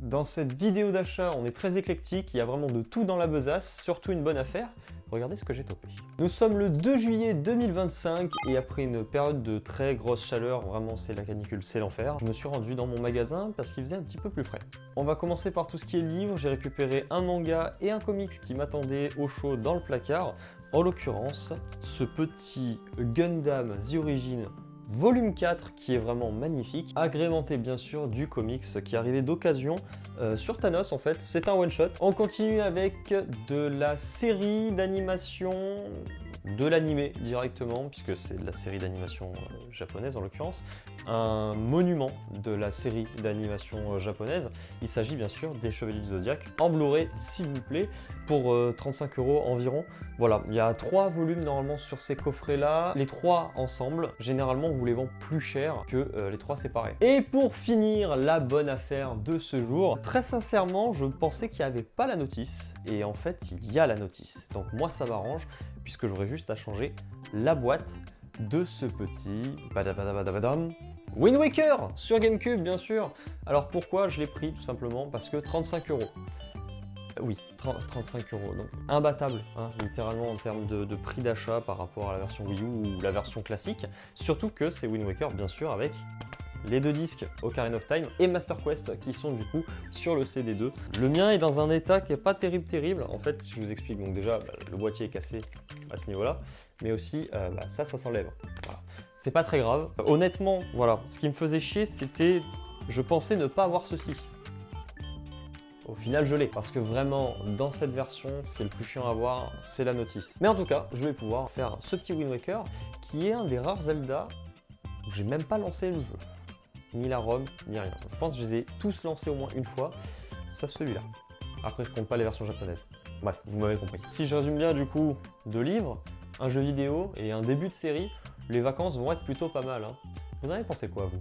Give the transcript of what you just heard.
Dans cette vidéo d'achat, on est très éclectique, il y a vraiment de tout dans la besace, surtout une bonne affaire. Regardez ce que j'ai topé. Nous sommes le 2 juillet 2025 et après une période de très grosse chaleur, vraiment c'est la canicule, c'est l'enfer, je me suis rendu dans mon magasin parce qu'il faisait un petit peu plus frais. On va commencer par tout ce qui est livre. J'ai récupéré un manga et un comics qui m'attendaient au chaud dans le placard. En l'occurrence, ce petit Gundam The Origin Volume 4 qui est vraiment magnifique, agrémenté bien sûr du comics qui arrivait d'occasion sur Thanos en fait, c'est un one shot. On continue avec de la série d'animation, de l'animé directement, puisque c'est de la série d'animation japonaise en l'occurrence, un monument de la série d'animation japonaise. Il s'agit bien sûr des Chevaliers du Zodiaque, en Blu-ray s'il vous plaît, pour 35 € environ. Voilà, il y a 3 volumes normalement sur ces coffrets là, les 3 ensemble, généralement on vous les vend plus cher que les 3 séparés. Et pour finir, la bonne affaire de ce jour, très sincèrement je pensais qu'il n'y avait pas la notice, et en fait il y a la notice, donc moi ça m'arrange, puisque j'aurais juste à changer la boîte de ce petit Wind Waker sur GameCube bien sûr. Alors pourquoi je l'ai pris? Tout simplement parce que 35 €. Oui, 35 €, donc imbattable, hein, littéralement en termes de prix d'achat par rapport à la version Wii U ou la version classique. Surtout que c'est Wind Waker, bien sûr, avec les 2 disques Ocarina of Time et Master Quest qui sont du coup sur le CD2. Le mien est dans un état qui est pas terrible. En fait, si je vous explique, donc déjà, le boîtier est cassé à ce niveau-là, mais aussi ça s'enlève. Voilà. C'est pas très grave. Honnêtement, voilà, ce qui me faisait chier, c'était, je pensais ne pas avoir ceci. Au final, je l'ai, parce que vraiment, dans cette version, ce qui est le plus chiant à voir, c'est la notice. Mais en tout cas, je vais pouvoir faire ce petit Wind Waker, qui est un des rares Zelda où j'ai même pas lancé le jeu. Ni la ROM, ni rien. Je pense que je les ai tous lancés au moins une fois, sauf celui-là. Après, je compte pas les versions japonaises. Bref, vous m'avez compris. Si je résume bien, du coup, 2 livres, un jeu vidéo et un début de série, les vacances vont être plutôt pas mal, hein. Vous en avez pensé quoi, vous ?